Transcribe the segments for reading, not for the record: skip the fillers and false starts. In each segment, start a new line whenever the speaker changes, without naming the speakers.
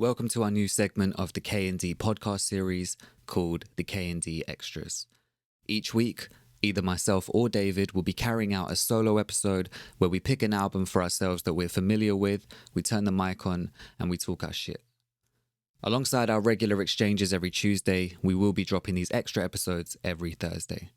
Welcome to our new segment of the KaeDee podcast series called the KaeDee Extras. Each week, either myself or David will be carrying out a solo episode where we pick an album for ourselves that we're familiar with, we turn the mic on, and we talk our shit. Alongside our regular exchanges every Tuesday, we will be dropping these extra episodes every Thursday.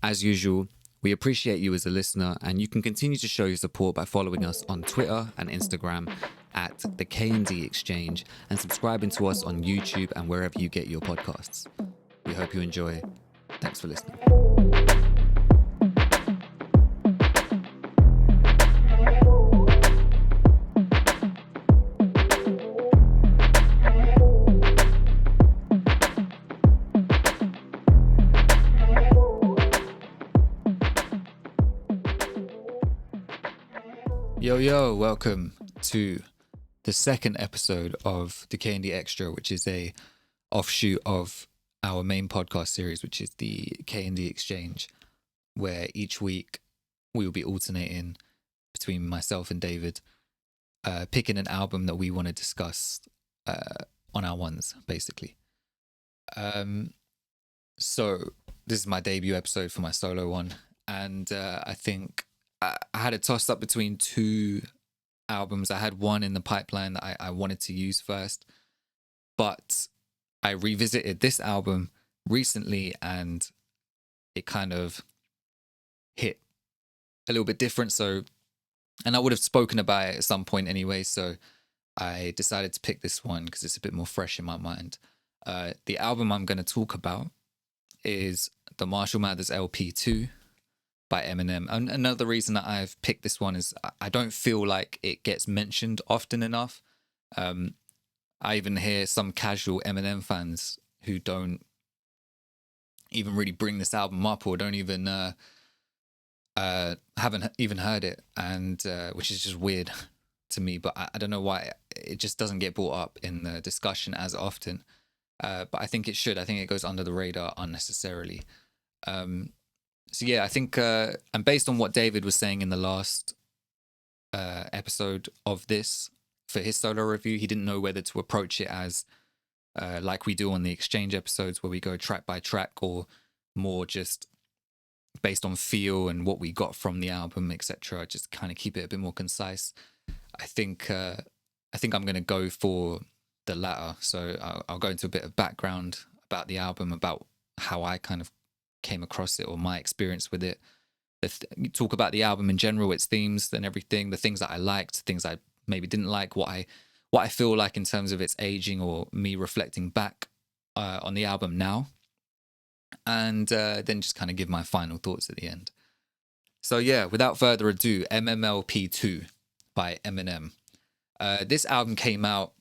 As usual, we appreciate you as a listener, and you can continue to show your support by following us on Twitter and Instagram at the KaeDee Exchange and subscribing to us on YouTube and wherever you get your podcasts. We hope you enjoy. Thanks for listening. Yo, welcome to the second episode of the KaeDee Extra, which is a offshoot of our main podcast series, which is the KaeDee Exchange, where each week we will be alternating between myself and David, picking an album that we want to discuss on our ones, basically. So this is my debut episode for my solo one, and I think I had a toss up between two albums. I had one in the pipeline that I wanted to use first, but I revisited this album recently and it kind of hit a little bit different. And I would have spoken about it at some point anyway, so I decided to pick this one because it's a bit more fresh in my mind. The album I'm going to talk about is the Marshall Mathers LP2 by Eminem. And another reason that I've picked this one is I don't feel like it gets mentioned often enough. I even hear some casual Eminem fans who don't even really bring this album up or don't even haven't even heard it, and which is just weird to me. But I don't know why it just doesn't get brought up in the discussion as often. But I think it should. I think it goes under the radar unnecessarily. So yeah, I think, and based on what David was saying in the last episode of this for his solo review, he didn't know whether to approach it as like we do on the exchange episodes where we go track by track, or more just based on feel and what we got from the album, etc. Just kind of keep it a bit more concise. I think I'm going to go for the latter. So I'll go into a bit of background about the album, about how I kind of came across it or my experience with it. Talk about the album in general, its themes and everything, the things that I liked, things I maybe didn't like, what I feel like in terms of its aging or me reflecting back on the album now, and then just kind of give my final thoughts at the end. So yeah, without further ado, MMLP2 by Eminem. This album came out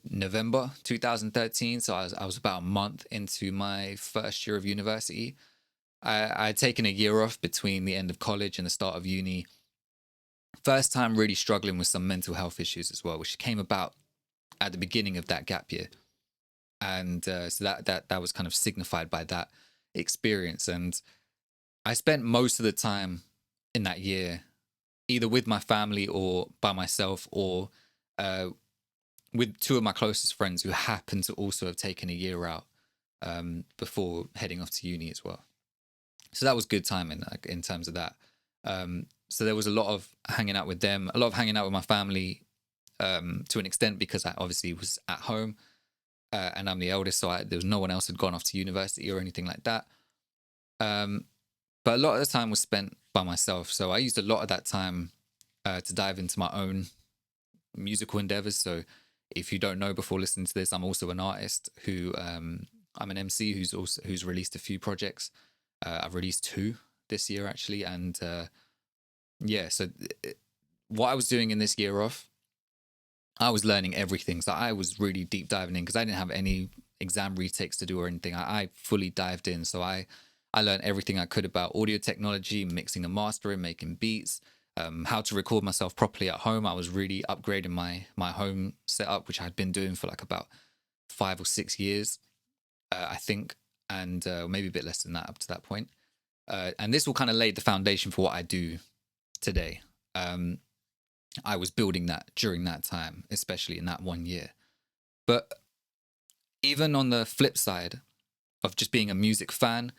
November 2013, so I was about a month into my first year of university. I had taken a year off between the end of college and the start of uni. First time really struggling with some mental health issues as well, which came about at the beginning of that gap year. And so that was kind of signified by that experience. And I spent most of the time in that year either with my family or by myself, or with two of my closest friends who happened to also have taken a year out before heading off to uni as well. So that was good time in terms of that. So there was a lot of hanging out with them, a lot of hanging out with my family to an extent, because I obviously was at home and I'm the eldest, so there was no one else had gone off to university or anything like that. But a lot of the time was spent by myself. So I used a lot of that time to dive into my own musical endeavors. So if you don't know before listening to this, I'm also an artist who I'm an MC who's released a few projects. I've released 2 this year actually, and yeah. So what I was doing in this year off, I was learning everything. So I was really deep diving in because I didn't have any exam retakes to do or anything. I fully dived in. So I learned everything I could about audio technology, mixing and mastering, making beats, how to record myself properly at home. I was really upgrading my home setup, which I had been doing for like about 5 or 6 years, I think, and maybe a bit less than that up to that point. And this will kind of lay the foundation for what I do today. I was building that during that time, especially in that 1 year. But even on the flip side of just being a music fan,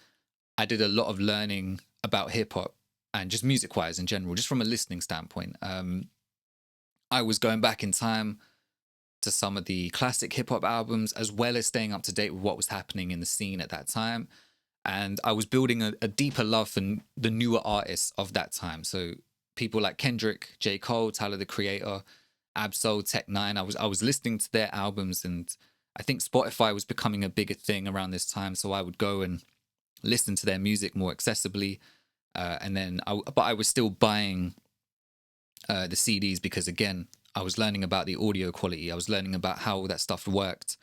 I did a lot of learning about hip hop and just music wise in general, just from a listening standpoint. I was going back in time to some of the classic hip hop albums, as well as staying up to date with what was happening in the scene at that time. And I was building a deeper love for the newer artists of that time. So people like Kendrick, J. Cole, Tyler the Creator, Absol, Tech Nine. I was listening to their albums, and I think Spotify was becoming a bigger thing around this time. So I would go and listen to their music more accessibly. But I was still buying the CDs because, again, I was learning about the audio quality. I was learning about how all that stuff worked,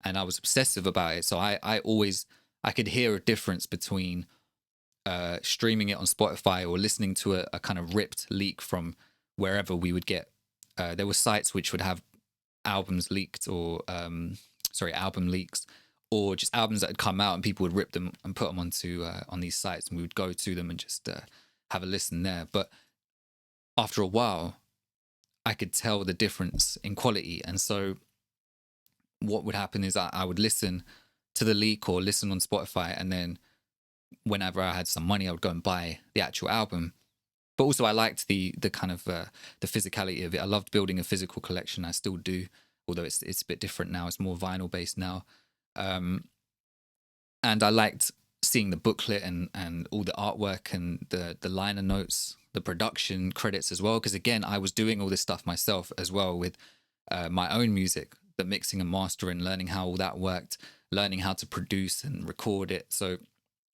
and I was obsessive about it. So I could hear a difference between streaming it on Spotify or listening to a kind of ripped leak from wherever we would get. There were sites which would have albums leaked or album leaks, or just albums that had come out and people would rip them and put them onto on these sites, and we would go to them and just have a listen there. But after a while, I could tell the difference in quality, and so what would happen is I would listen to the leak or listen on Spotify, and then whenever I had some money, I would go and buy the actual album. But also, I liked the kind of the physicality of it. I loved building a physical collection. I still do, although it's a bit different now. It's more vinyl based now. And I liked seeing the booklet and all the artwork and the liner notes, the production credits as well. Because again, I was doing all this stuff myself as well with my own music, the mixing and mastering, learning how all that worked, learning how to produce and record it. So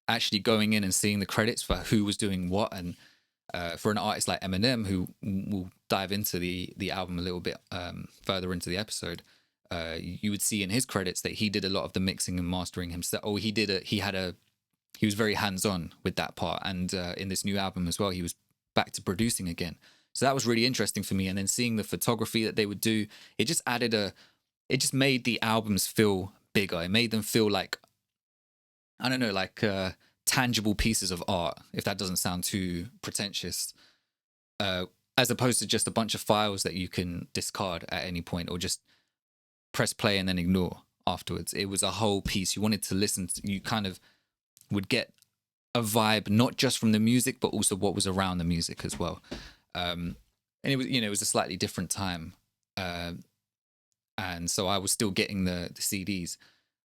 actually going in and seeing the credits for who was doing what, and for an artist like Eminem, who will dive into the album a little bit further into the episode, you would see in his credits that he did a lot of the mixing and mastering himself. Or he was very hands-on with that part. And in this new album as well, he was back to producing again. So that was really interesting for me. And then seeing the photography that they would do, it just made the albums feel bigger. It made them feel like, I don't know, like tangible pieces of art, if that doesn't sound too pretentious, as opposed to just a bunch of files that you can discard at any point or just press play and then ignore afterwards. It was a whole piece. You wanted to listen to, you kind of would get a vibe, not just from the music, but also what was around the music as well. And it was, it was a slightly different time. And so I was still getting the CDs.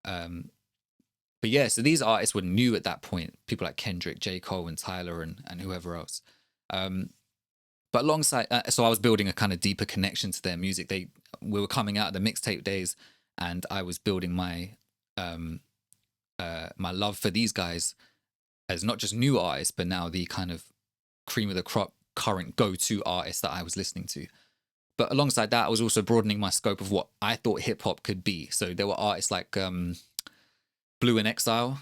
But yeah, so these artists were new at that point, people like Kendrick, J. Cole, and Tyler, and whoever else. But alongside, so I was building a kind of deeper connection to their music. We were coming out of the mixtape days, and I was building my my love for these guys as not just new artists, but now the kind of cream of the crop, current go-to artists that I was listening to. But alongside that, I was also broadening my scope of what I thought hip hop could be. So there were artists like Blue in Exile.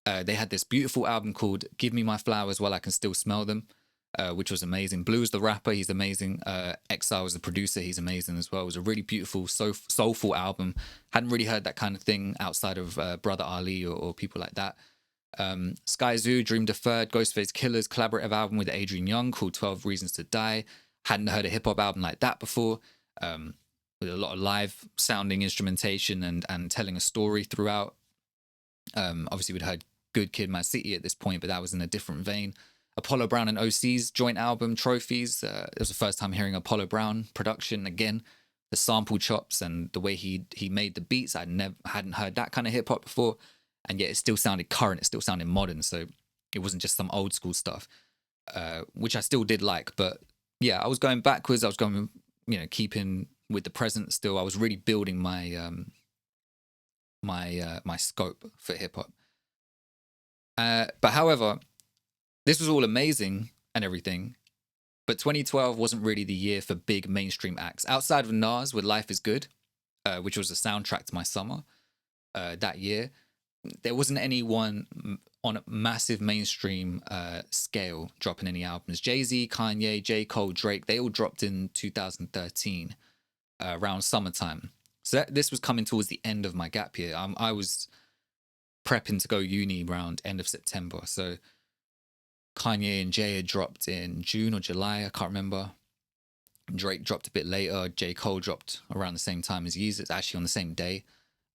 They had this beautiful album called Give Me My Flowers While I Can Still Smell Them, which was amazing. Blue is the rapper, he's amazing. Exile is the producer, he's amazing as well. It was a really beautiful, soulful album. Hadn't really heard that kind of thing outside of Brother Ali or people like that. Sky Zoo, Dream Deferred, Ghostface Killer's collaborative album with Adrian Young called 12 Reasons to Die. Hadn't heard a hip-hop album like that before, with a lot of live sounding instrumentation and telling a story throughout. Obviously, we'd heard Good Kid, Mad City at this point, but that was in a different vein. Apollo Brown and OC's joint album, Trophies. It was the first time hearing Apollo Brown production. Again, the sample chops and the way he made the beats, I hadn't heard that kind of hip-hop before. And yet it still sounded current, it still sounded modern. So it wasn't just some old school stuff, which I still did like. But yeah, I was going backwards. I was going, keeping with the present still. I was really building my my scope for hip hop. But however, this was all amazing and everything. But 2012 wasn't really the year for big mainstream acts. Outside of Nas with Life is Good, which was the soundtrack to my summer that year, there wasn't anyone on a massive mainstream scale dropping any albums. Jay-Z, Kanye, J. Cole, Drake, they all dropped in 2013 around summertime. So this was coming towards the end of my gap year. I was prepping to go uni around end of September. So Kanye and Jay had dropped in June or July, I can't remember. Drake dropped a bit later. J. Cole dropped around the same time as Yeezus. It's actually on the same day.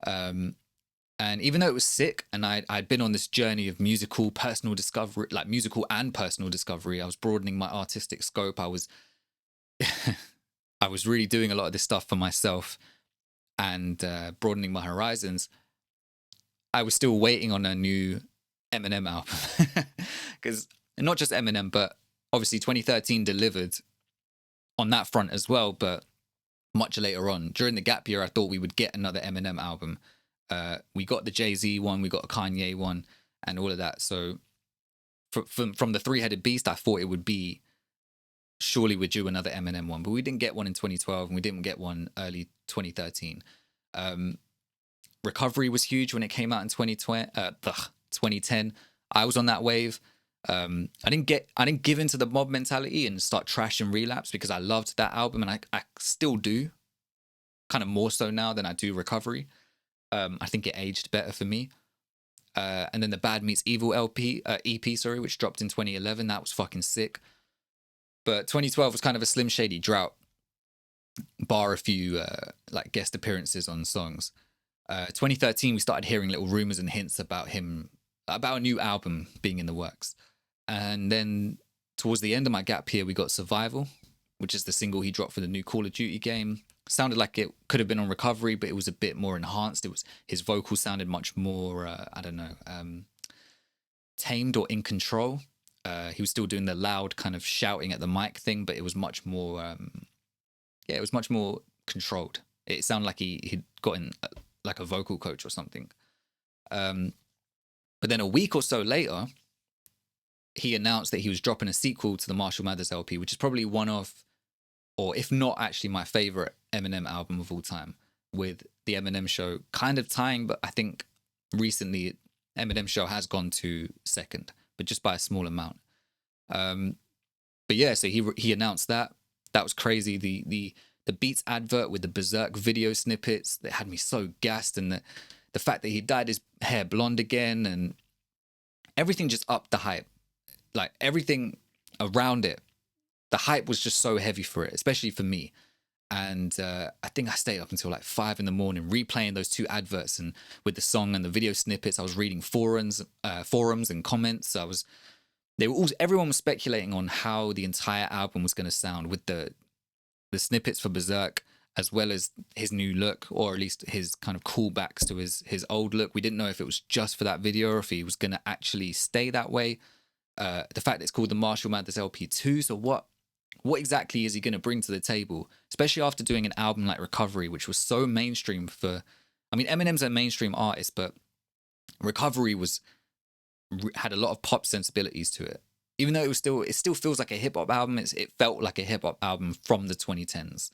And even though it was sick, and I'd been on this journey of musical personal discovery, like musical and personal discovery, I was broadening my artistic scope. I was I was really doing a lot of this stuff for myself and broadening my horizons. I was still waiting on a new Eminem album because not just Eminem, but obviously 2013 delivered on that front as well. But much later on, during the gap year, I thought we would get another Eminem album. We got the Jay-Z one, we got a Kanye one, and all of that. So from the three-headed beast, I thought it would be, surely we're due another Eminem one, but we didn't get one in 2012 and we didn't get one early 2013. Recovery was huge when it came out in 2010. I was on that wave. I didn't give into the mob mentality and start trashing Relapse because I loved that album, and I still do, kind of more so now than I do Recovery. I think it aged better for me. And then the Bad Meets Evil EP, which dropped in 2011. That was fucking sick. But 2012 was kind of a Slim Shady drought, bar a few like guest appearances on songs. 2013, we started hearing little rumors and hints about a new album being in the works. And then towards the end of my gap year, we got Survival, which is the single he dropped for the new Call of Duty game. Sounded like it could have been on Recovery, but it was a bit more enhanced. His vocals sounded much more, tamed or in control. He was still doing the loud kind of shouting at the mic thing, but it was much more, it was much more controlled. It sounded like he'd gotten like a vocal coach or something. But then a week or so later, he announced that he was dropping a sequel to the Marshall Mathers LP, which is probably one of, or if not actually my favorite Eminem album of all time, with the Eminem Show kind of tying, but I think recently Eminem Show has gone to second, but just by a small amount. But yeah, so he announced that. That was crazy. The Beats advert with the Berserk video snippets that had me so gassed, and the fact that he dyed his hair blonde again, and everything just upped the hype. Like everything around it, the hype was just so heavy for it, especially for me. And I think I stayed up until like 5 a.m, replaying those two adverts, and with the song and the video snippets, I was reading forums and comments. Everyone was speculating on how the entire album was going to sound with the snippets for Berserk, as well as his new look, or at least his kind of callbacks to his old look. We didn't know if it was just for that video or if he was going to actually stay that way. The fact that it's called the Marshall Mathers LP2, so what exactly is he going to bring to the table, especially after doing an album like Recovery, which was so mainstream Eminem's a mainstream artist, but Recovery had a lot of pop sensibilities to it. Even though it still feels like a hip-hop album, it felt like a hip-hop album from the 2010s.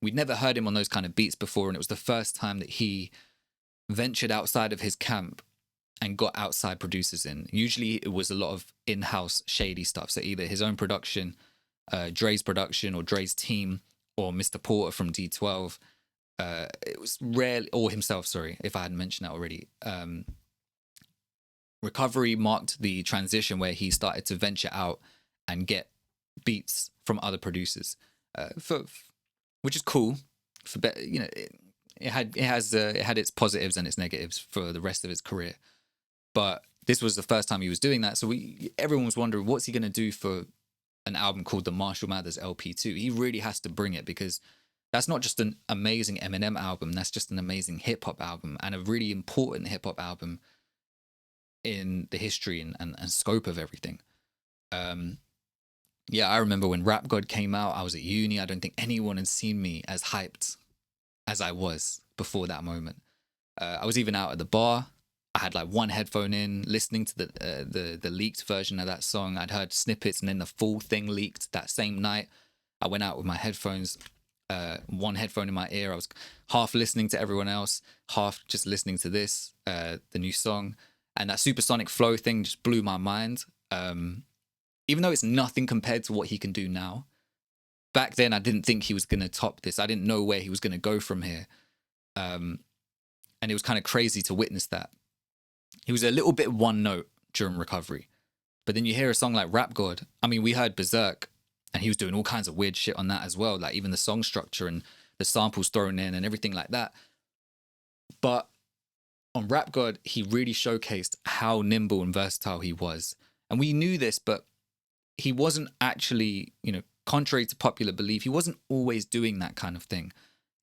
We'd never heard him on those kind of beats before, and it was the first time that he ventured outside of his camp and got outside producers in. Usually it was a lot of in-house shady stuff, so either his own production, Dre's production, or Dre's team, or Mr. Porter from D12. It was rarely, or himself, sorry, if I hadn't mentioned that already. Recovery marked the transition where he started to venture out and get beats from other producers, which is cool. It had its positives and its negatives for the rest of his career. But this was the first time he was doing that, so everyone was wondering, what's he going to do for an album called the Marshall Mathers LP2? He really has to bring it, because that's not just an amazing Eminem album, that's just an amazing hip-hop album, and a really important hip-hop album in the history and scope of everything. I remember when Rap God came out, I was at uni. I don't think anyone had seen me as hyped as I was before that moment. I was even out at the bar. I had like one headphone in, listening to the leaked version of that song. I'd heard snippets, and then the full thing leaked that same night. I went out with my headphones, one headphone in my ear. I was half listening to everyone else, half just listening to this, the new song. And that supersonic flow thing just blew my mind. Even though it's nothing compared to what he can do now, back then I didn't think he was going to top this. I didn't know where he was going to go from here. And it was kind of crazy to witness that. He was a little bit one note during Recovery. But then you hear a song like Rap God. I mean, we heard Berserk and he was doing all kinds of weird shit on that as well, like even the song structure and the samples thrown in and everything like that. But on Rap God, he really showcased how nimble and versatile he was. And we knew this, but he wasn't actually, contrary to popular belief, he wasn't always doing that kind of thing.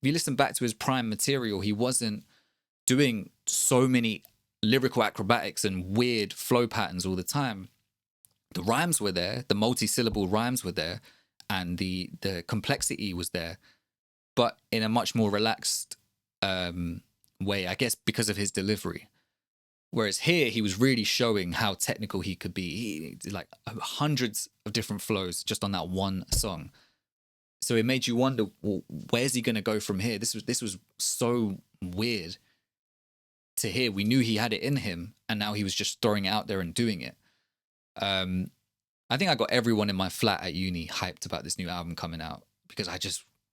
If you listen back to his prime material, he wasn't doing so many lyrical acrobatics and weird flow patterns all the time. The rhymes were there, the multi-syllable rhymes were there, and the complexity was there, but in a much more relaxed way, I guess, because of his delivery. Whereas here, he was really showing how technical he could be. He did like hundreds of different flows just on that one song. So it made you wonder, well, where's he going to go from here? This was so weird to hear. We knew he had it in him, and now he was just throwing it out there and doing it. I think I got everyone in my flat at uni hyped about this new album coming out, because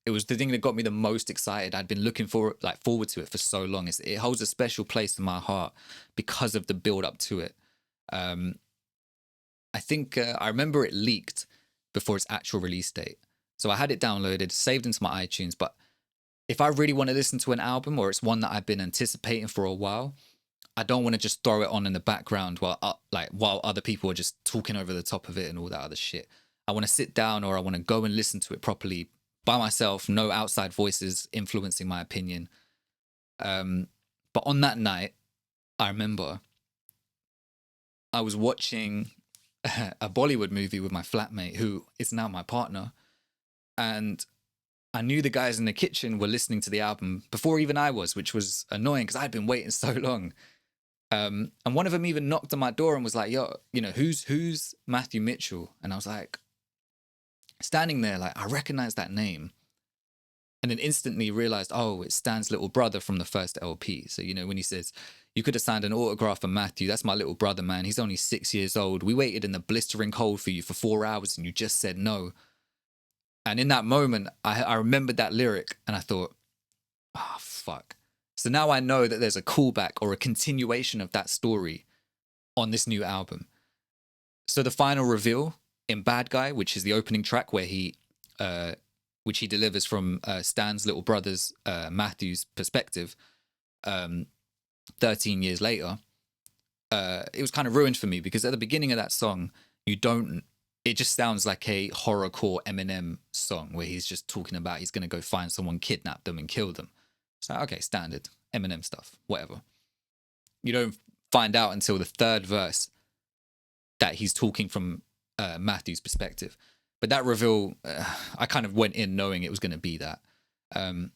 it was the thing that got me the most excited. I'd been looking forward to it for so long. It holds a special place in my heart because of the build up to it. I think I remember it leaked before its actual release date. So I had it downloaded, saved into my iTunes. But if I really want to listen to an album, or it's one that I've been anticipating for a while, I don't want to just throw it on in the background while other people are just talking over the top of it and all that other shit. I want to sit down, or I want to go and listen to it properly by myself, no outside voices influencing my opinion. But on that night, I remember I was watching a Bollywood movie with my flatmate, who is now my partner. And I knew the guys in the kitchen were listening to the album before even I was, which was annoying because I'd been waiting so long. And one of them even knocked on my door and was like, yo, who's Matthew Mitchell? And I was like, standing there, like, I recognize that name. And then instantly realized, oh, it's Stan's little brother from the first LP. So, when he says, you could have signed an autograph for Matthew, that's my little brother, man. He's only 6 years old. We waited in the blistering cold for you for 4 hours and you just said no. And in that moment, I remembered that lyric and I thought, oh, fuck. So now I know that there's a callback or a continuation of that story on this new album. So the final reveal in Bad Guy, which is the opening track where which he delivers from Stan's little brother's, Matthew's perspective, 13 years later, it was kind of ruined for me because at the beginning of that song, it just sounds like a horrorcore Eminem song where he's just talking about he's going to go find someone, kidnap them and kill them. So, okay, standard Eminem stuff, whatever. You don't find out until the third verse that he's talking from Matthew's perspective. But that reveal, I kind of went in knowing it was going to be that. And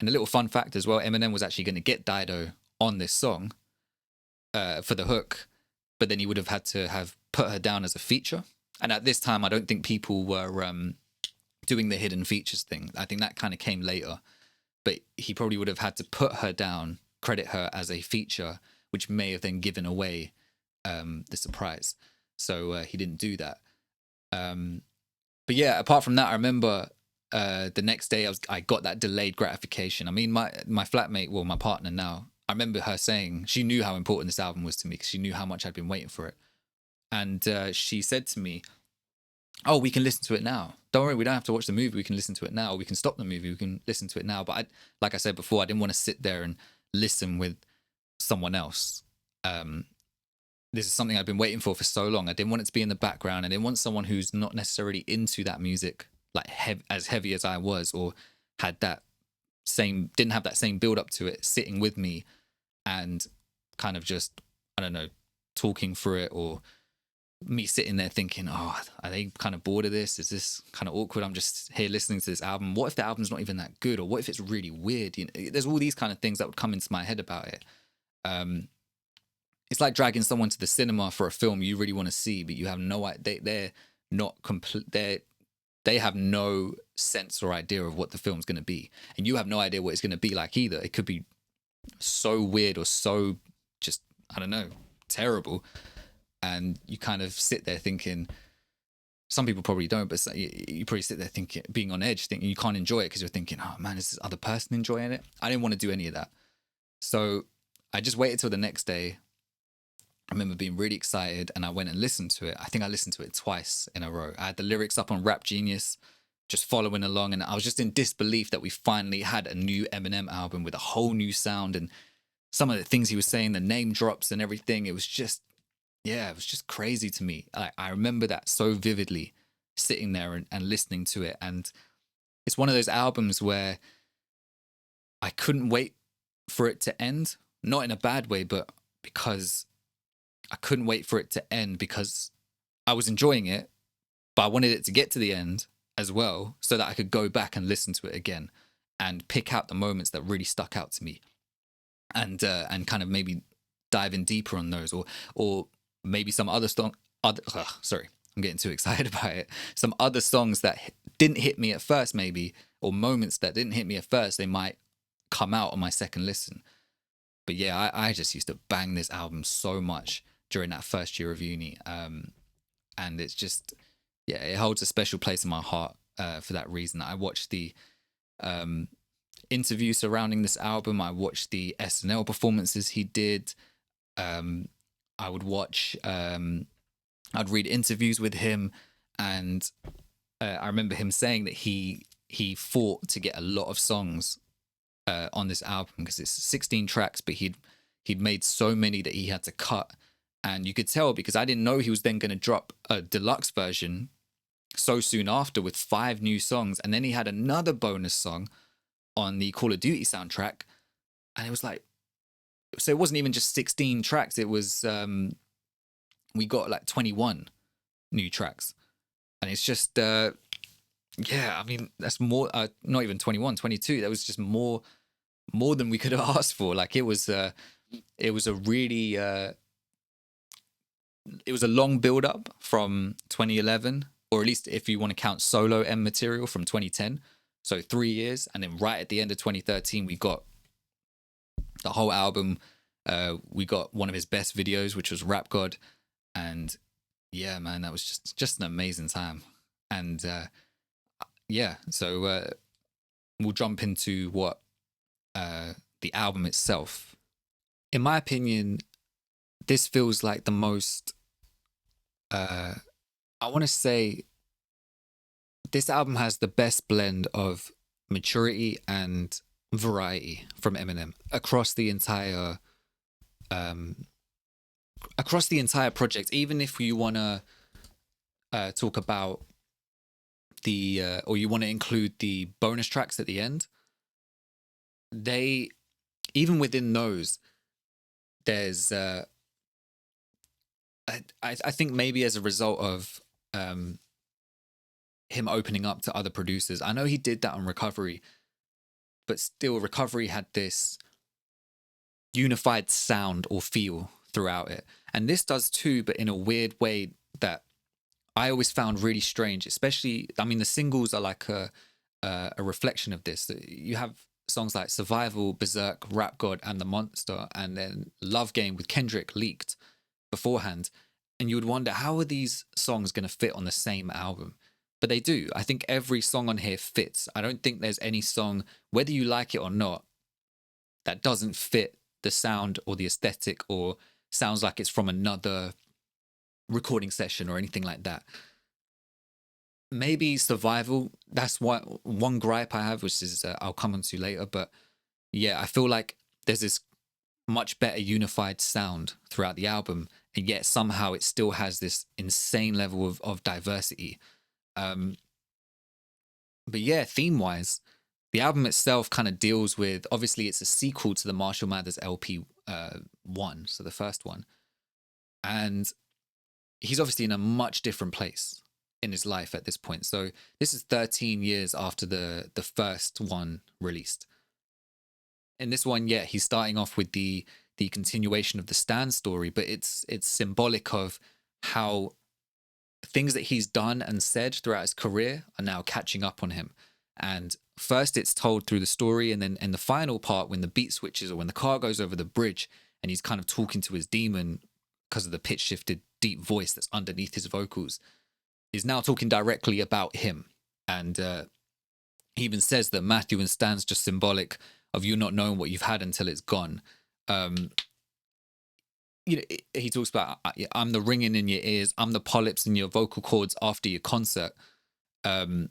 a little fun fact as well, Eminem was actually going to get Dido on this song for the hook, but then he would have had to have put her down as a feature. And at this time, I don't think people were doing the hidden features thing. I think that kind of came later. But he probably would have had to put her down, credit her as a feature, which may have then given away the surprise. So he didn't do that. But yeah, apart from that, I remember the next day I got that delayed gratification. I mean, my flatmate, well, my partner now, I remember her saying she knew how important this album was to me because she knew how much I'd been waiting for it. And she said to me, oh, we can listen to it now. Don't worry, we don't have to watch the movie. We can listen to it now. We can stop the movie. We can listen to it now. But like I said before, I didn't want to sit there and listen with someone else. This is something I've been waiting for so long. I didn't want it to be in the background. I didn't want someone who's not necessarily into that music, like as heavy as I was, or didn't have that same build up to it, sitting with me and kind of just, I don't know, talking through it, or me sitting there thinking, oh, are they kind of bored of this? Is this kind of awkward? I'm just here listening to this album. What if the album's not even that good? Or what if it's really weird? There's all these kind of things that would come into my head about it. It's like dragging someone to the cinema for a film you really want to see, but you have no idea. They're not complete. They have no sense or idea of what the film's going to be, and you have no idea what it's going to be like either. It could be so weird or so just, I don't know, terrible. And you kind of sit there thinking, some people probably don't, but you probably sit there thinking, being on edge, thinking you can't enjoy it because you're thinking, oh man, is this other person enjoying it? I didn't want to do any of that. So I just waited till the next day. I remember being really excited, and I went and listened to it. I think I listened to it twice in a row. I had the lyrics up on Rap Genius, just following along, and I was just in disbelief that we finally had a new Eminem album with a whole new sound, and some of the things he was saying, the name drops and everything. It was just, yeah, it was just crazy to me. I remember that so vividly, sitting there and listening to it. And it's one of those albums where I couldn't wait for it to end, not in a bad way, but because I couldn't wait for it to end because I was enjoying it, but I wanted it to get to the end as well so that I could go back and listen to it again and pick out the moments that really stuck out to me and kind of maybe dive in deeper on those, or maybe some other song. Sorry, I'm getting too excited about it. Some other songs that didn't hit me at first, maybe, or moments that didn't hit me at first, they might come out on my second listen. But yeah, I just used to bang this album so much during that first year of uni, and it's just, yeah, it holds a special place in my heart for that reason. I watched the interview surrounding this album. I watched the SNL performances he did. I would watch, I'd read interviews with him, and I remember him saying that he fought to get a lot of songs on this album because it's 16 tracks, but he'd made so many that he had to cut, and you could tell because I didn't know he was then going to drop a deluxe version so soon after with 5 new songs, and then he had another bonus song on the Call of Duty soundtrack, and it was like, so it wasn't even just 16 tracks, it was we got like 21 new tracks, and it's just yeah, I mean, that's more, not even 21, 22. That was just more than we could have asked for. Like it was a really it was a long build up from 2011, or at least if you want to count solo M material, from 2010. So 3 years, and then right at the end of 2013, we got the whole album. We got one of his best videos, which was Rap God, and yeah, man, that was just an amazing time. And yeah, so we'll jump into what the album itself. In my opinion, this feels like the most. I want to say this album has the best blend of maturity and variety from Eminem across the entire project. Even if you want to talk about the or you want to include the bonus tracks at the end, they, even within those, there's I think maybe as a result of him opening up to other producers. I know he did that on Recovery, but still Recovery had this unified sound or feel throughout it, and this does too, but in a weird way that I always found really strange. Especially, I mean, the singles are like a reflection of this. You have songs like Survival, Berserk, Rap God, and The Monster, and then Love Game with Kendrick leaked beforehand, and you would wonder, how are these songs going to fit on the same album? But they do. I think every song on here fits. I don't think there's any song, whether you like it or not, that doesn't fit the sound or the aesthetic or sounds like it's from another recording session or anything like that. Maybe Survival, that's what one gripe I have, which is I'll come on to later. But yeah, I feel like there's this much better unified sound throughout the album, and yet somehow it still has this insane level of diversity. But yeah, theme-wise, the album itself kind of deals with, obviously it's a sequel to the Marshall Mathers LP 1, so the first one. And he's obviously in a much different place in his life at this point. So this is 13 years after the first one released. In this one, yeah, he's starting off with the continuation of the Stan story, but it's symbolic of how things that he's done and said throughout his career are now catching up on him. And first it's told through the story, and then in the final part, when the beat switches or when the car goes over the bridge and he's kind of talking to his demon because of the pitch shifted deep voice that's underneath his vocals, is now talking directly about him. And he even says that Matthew and Stan's just symbolic of you not knowing what you've had until it's gone. he talks about, I'm the ringing in your ears, I'm the polyps in your vocal cords after your concert. Um,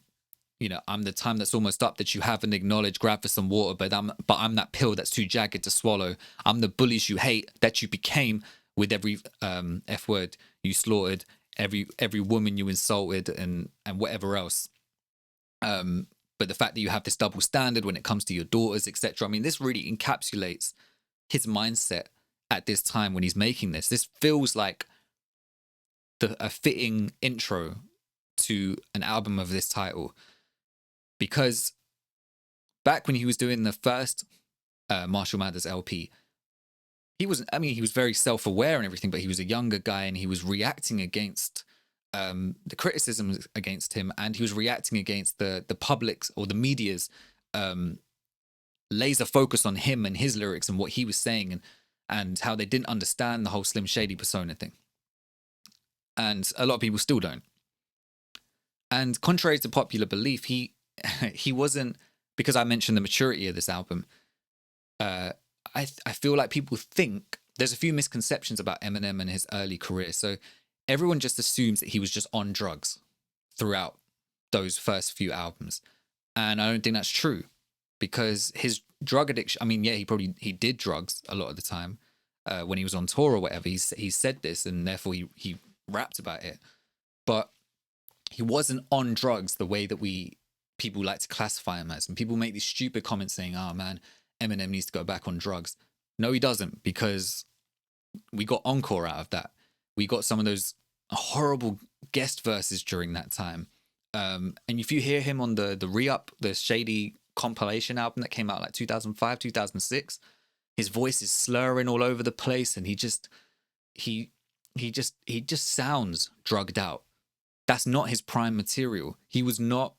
I'm the time that's almost up that you haven't acknowledged. Grab for some water, but I'm that pill that's too jagged to swallow. I'm the bullies you hate that you became with every f word you slaughtered, every woman you insulted, and whatever else. But the fact that you have this double standard when it comes to your daughters, etc. I mean, this really encapsulates his mindset at this time when he's making this. This feels like a fitting intro to an album of this title, because back when he was doing the first Marshall Mathers LP, he was very self-aware and everything, but he was a younger guy and he was reacting against the criticism against him, and he was reacting against the public's or the media's laser focus on him and his lyrics and what he was saying, and how they didn't understand the whole Slim Shady persona thing. And a lot of people still don't. And contrary to popular belief, he wasn't, because I mentioned the maturity of this album, I feel like people think there's a few misconceptions about Eminem and his early career. So everyone just assumes that he was just on drugs throughout those first few albums. And I don't think that's true, because his drug addiction, I mean, yeah, he did drugs a lot of the time when he was on tour or whatever. He said this, and therefore he rapped about it. But he wasn't on drugs the way that people like to classify him as. And people make these stupid comments saying, oh man, Eminem needs to go back on drugs. No, he doesn't, because we got Encore out of that. We got some of those horrible guest verses during that time. And if you hear him on the Re-Up, the Shady compilation album that came out like 2005, 2006, his voice is slurring all over the place, and he just sounds drugged out. That's not his prime material. He was not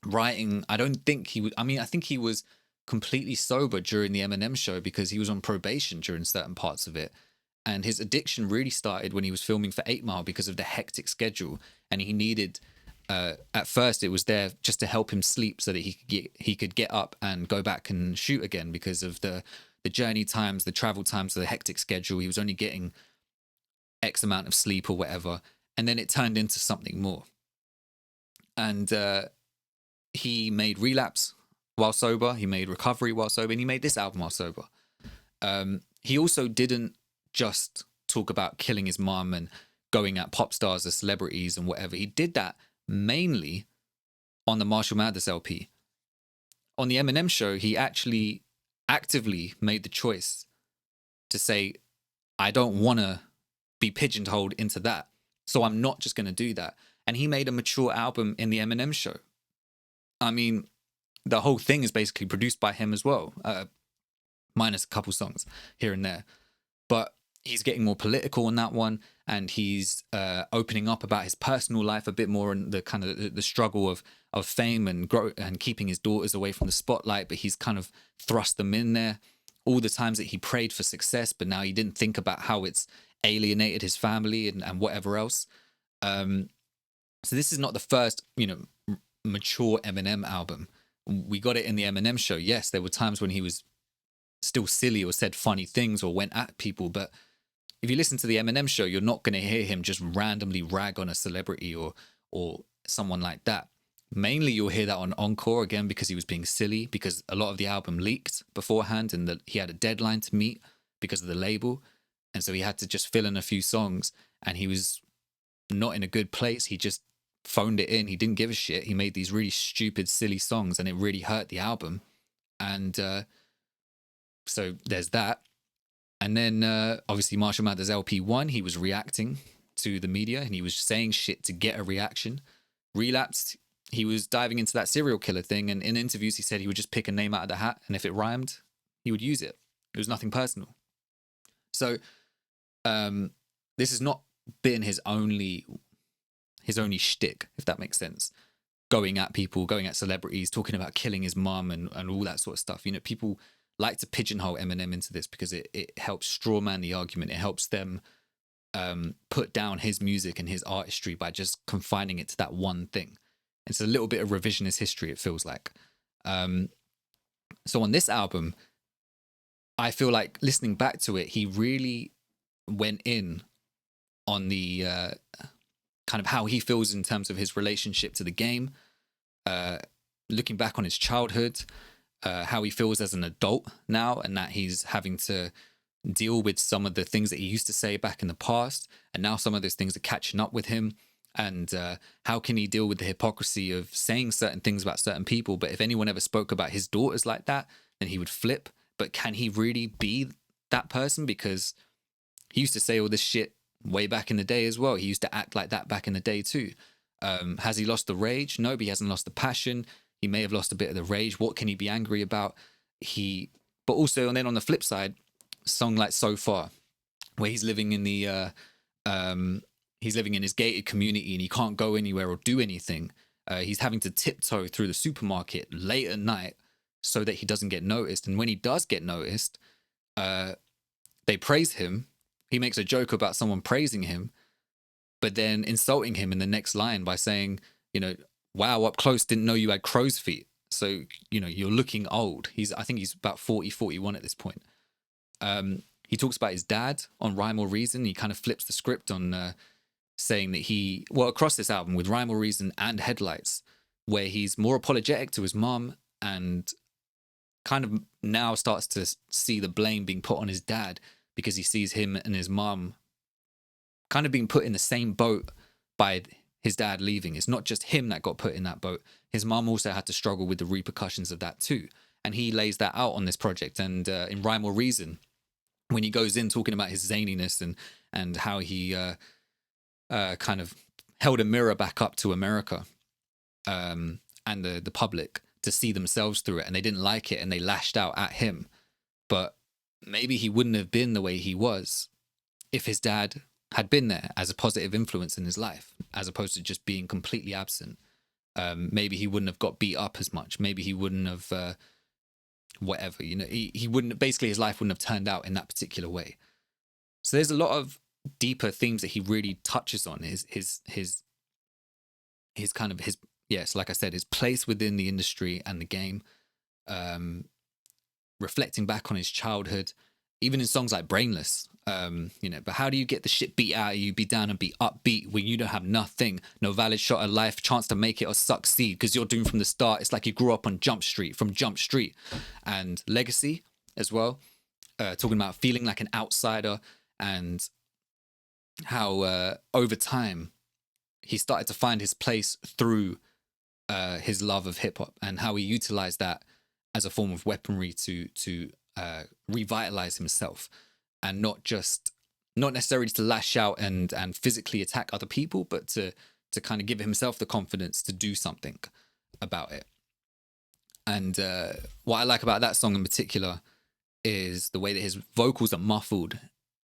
writing. I don't think he would. I mean, I think he was completely sober during the Eminem show because he was on probation during certain parts of it. And his addiction really started when he was filming for 8 Mile because of the hectic schedule. And he needed, at first it was there just to help him sleep so that he could get up and go back and shoot again because of the journey times, the travel times, the hectic schedule. He was only getting X amount of sleep or whatever. And then it turned into something more. And he made Relapse while sober. He made Recovery while sober. And he made this album while sober. He also didn't just talk about killing his mum and going at pop stars as celebrities and whatever. He did that mainly on the Marshall Mathers LP. On the Eminem show, he actually actively made the choice to say, I don't want to be pigeonholed into that. So I'm not just going to do that. And he made a mature album in the Eminem show. I mean, the whole thing is basically produced by him as well, minus a couple songs here and there. But he's getting more political on that one, and he's opening up about his personal life a bit more, and the kind of the struggle of fame and keeping his daughters away from the spotlight. But he's kind of thrust them in there. All the times that he prayed for success, but now he didn't think about how it's alienated his family and whatever else. So this is not the first, mature Eminem album. We got it in the Eminem show. Yes, there were times when he was still silly or said funny things or went at people, but if you listen to the Eminem show, you're not going to hear him just randomly rag on a celebrity or someone like that. Mainly you'll hear that on Encore, again, because he was being silly, because a lot of the album leaked beforehand and that he had a deadline to meet because of the label. And so he had to just fill in a few songs, and he was not in a good place. He just phoned it in. He didn't give a shit. He made these really stupid, silly songs, and it really hurt the album. And so there's that. And then obviously Marshall Mathers LP1, he was reacting to the media and he was saying shit to get a reaction. Relapsed, he was diving into that serial killer thing, and in interviews he said he would just pick a name out of the hat, and if it rhymed, he would use it. It was nothing personal. So this has not been his only shtick, if that makes sense. Going at people, going at celebrities, talking about killing his mum and all that sort of stuff. People like to pigeonhole Eminem into this because it helps strawman the argument. It helps them put down his music and his artistry by just confining it to that one thing. It's a little bit of revisionist history, it feels like. So on this album, I feel like listening back to it, he really went in on the kind of how he feels in terms of his relationship to the game, looking back on his childhood, how he feels as an adult now, and that he's having to deal with some of the things that he used to say back in the past, and now some of those things are catching up with him. And how can he deal with the hypocrisy of saying certain things about certain people, but if anyone ever spoke about his daughters like that, then he would flip. But can he really be that person? Because he used to say all this shit way back in the day as well. He used to act like that back in the day too. Has he lost the rage? No, but he hasn't lost the passion. He may have lost a bit of the rage. What can he be angry about? But also, and then on the flip side, a song like So Far, where he's living in the he's living in his gated community and he can't go anywhere or do anything. He's having to tiptoe through the supermarket late at night so that he doesn't get noticed. And when he does get noticed, they praise him. He makes a joke about someone praising him, but then insulting him in the next line by saying, wow, up close, didn't know you had crow's feet. So, you're looking old. I think he's about 40, 41 at this point. He talks about his dad on Rhyme or Reason. He kind of flips the script on saying that across this album with Rhyme or Reason and Headlights, where he's more apologetic to his mum and kind of now starts to see the blame being put on his dad because he sees him and his mum kind of being put in the same boat by his dad leaving. It's not just him that got put in that boat. His mum also had to struggle with the repercussions of that too. And he lays that out on this project. And in Rhyme or Reason, when he goes in talking about his zaniness and how he kind of held a mirror back up to America and the public to see themselves through it, and they didn't like it and they lashed out at him. But maybe he wouldn't have been the way he was if his dad had been there as a positive influence in his life, as opposed to just being completely absent. Maybe he wouldn't have got beat up as much. Maybe he wouldn't have whatever, he wouldn't, basically his life wouldn't have turned out in that particular way. So there's a lot of deeper themes that he really touches on. His kind of yes, like I said, his place within the industry and the game, reflecting back on his childhood, even in songs like Brainless, but how do you get the shit beat out of you, be down and be upbeat when you don't have nothing, no valid shot at life, chance to make it or succeed, because you're doomed from the start. It's like you grew up on Jump Street, from Jump Street. And Legacy as well, talking about feeling like an outsider and how over time he started to find his place through his love of hip-hop, and how he utilized that as a form of weaponry to revitalize himself, and not necessarily to lash out and physically attack other people, but to kind of give himself the confidence to do something about it. And what I like about that song in particular is the way that his vocals are muffled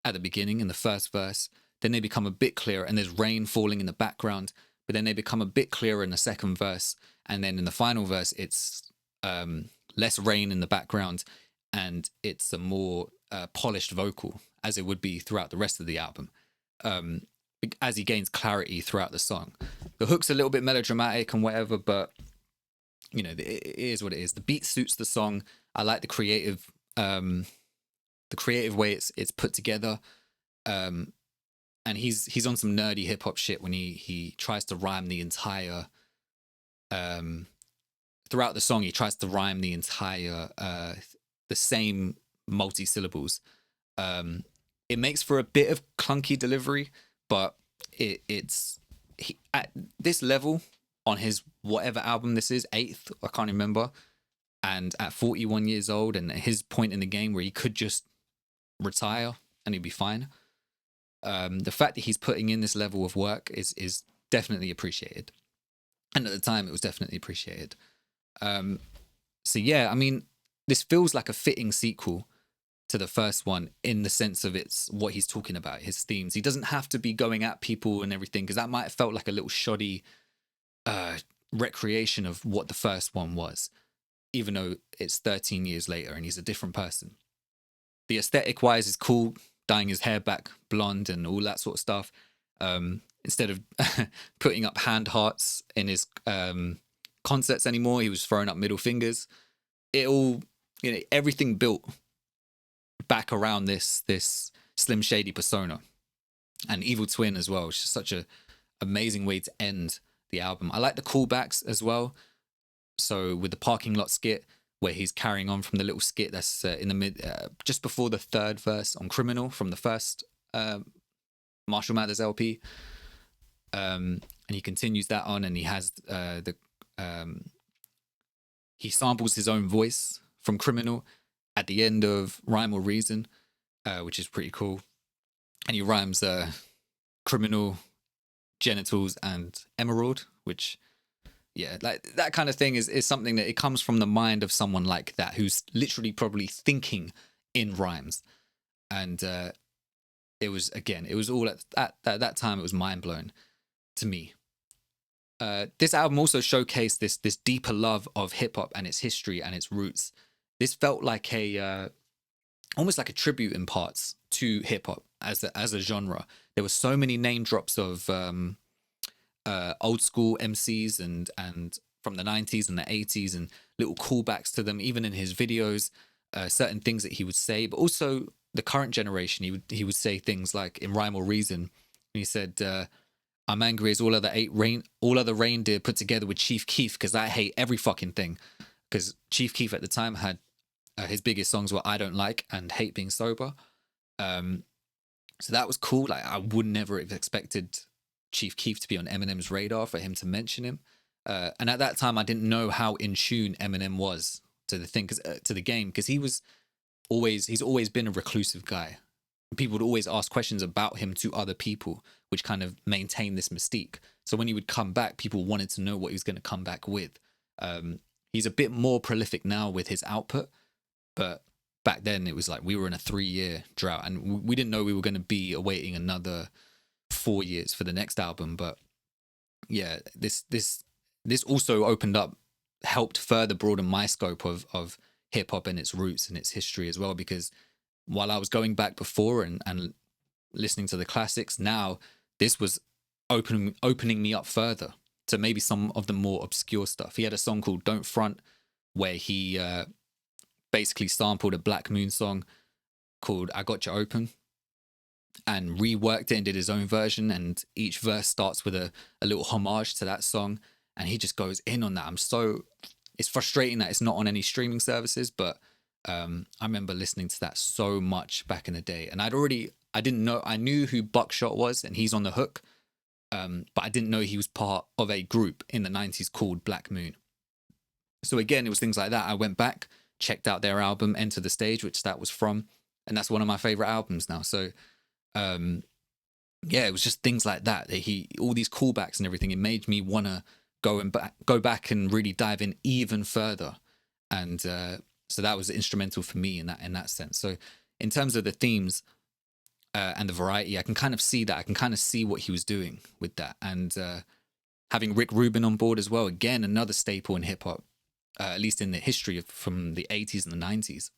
at the beginning in the first verse, then they become a bit clearer, and there's rain falling in the background, but then they become a bit clearer in the second verse, and then in the final verse it's less rain in the background, and it's a more polished vocal, as it would be throughout the rest of the album, as he gains clarity throughout the song. The hook's a little bit melodramatic and whatever, but it is what it is. The beat suits the song. I like the creative way it's put together, and he's on some nerdy hip hop shit when he tries to rhyme the entire throughout the song. He tries to rhyme the entire the same multi-syllables. It makes for a bit of clunky delivery, but it's at this level on his whatever album this is, 8th, I can't remember, and at 41 years old and at his point in the game where he could just retire and he'd be fine. The fact that he's putting in this level of work is definitely appreciated, and at the time it was definitely appreciated. So yeah, I mean, this feels like a fitting sequel to the first one in the sense of it's what he's talking about, his themes. He doesn't have to be going at people and everything, because that might have felt like a little shoddy recreation of what the first one was, even though it's 13 years later and he's a different person. The aesthetic wise is cool, dyeing his hair back blonde and all that sort of stuff. Instead of putting up hand hearts in his concerts anymore, he was throwing up middle fingers. It all, everything built back around this Slim Shady persona, and Evil Twin as well. It's just such a amazing way to end the album. I like the callbacks as well. So with the parking lot skit, where he's carrying on from the little skit that's in the mid, just before the third verse on Criminal from the first Marshall Mathers LP, and he continues that on, and he has he samples his own voice from Criminal at the end of Rhyme or Reason, which is pretty cool, and he rhymes criminal, genitals, and emerald, which, yeah, like that kind of thing is something that it comes from the mind of someone like that, who's literally probably thinking in rhymes. And it was all at that time, it was mind blowing to me. This album also showcased this deeper love of hip hop and its history and its roots. This felt like almost like a tribute in parts to hip hop as a genre. There were so many name drops of old school MCs and from the 90s and the 80s, and little callbacks to them, even in his videos, certain things that he would say, but also the current generation. He would say things like in Rhyme or Reason, he said, I'm angry as all other reindeer put together with Chief Keef, because I hate every fucking thing. Because Chief Keef at the time had his biggest songs were I Don't Like and Hate Being Sober. So that was cool. Like, I would never have expected Chief Keef to be on Eminem's radar, for him to mention him. And at that time, I didn't know how in tune Eminem was to the thing, to the game, because he's always been a reclusive guy. People would always ask questions about him to other people, which kind of maintained this mystique. So when he would come back, people wanted to know what he was going to come back with. He's a bit more prolific now with his output, but back then it was like we were in a 3-year drought, and we didn't know we were going to be awaiting another 4 years for the next album. But yeah, this also helped further broaden my scope of hip hop and its roots and its history as well, because while I was going back before and listening to the classics, now this was opening me up further to maybe some of the more obscure stuff. He had a song called Don't Front, where he basically sampled a Black Moon song called I Got You Open and reworked it and did his own version, and each verse starts with a little homage to that song, and he just goes in on that. It's frustrating that it's not on any streaming services, but I remember listening to that so much back in the day, and I knew who Buckshot was, and he's on the hook, but I didn't know he was part of a group in the 90s called Black Moon. So again, it was things like that. I went back, checked out their album Enter the Stage, which that was from, and that's one of my favorite albums now. So yeah, it was just things like that. All these callbacks and everything, it made me want to go back and really dive in even further. And so that was instrumental for me in that sense. So in terms of the themes and the variety, I can kind of see that. I can kind of see what he was doing with that. And having Rick Rubin on board as well, again, another staple in hip hop, at least in the history from the 80s and the 90s.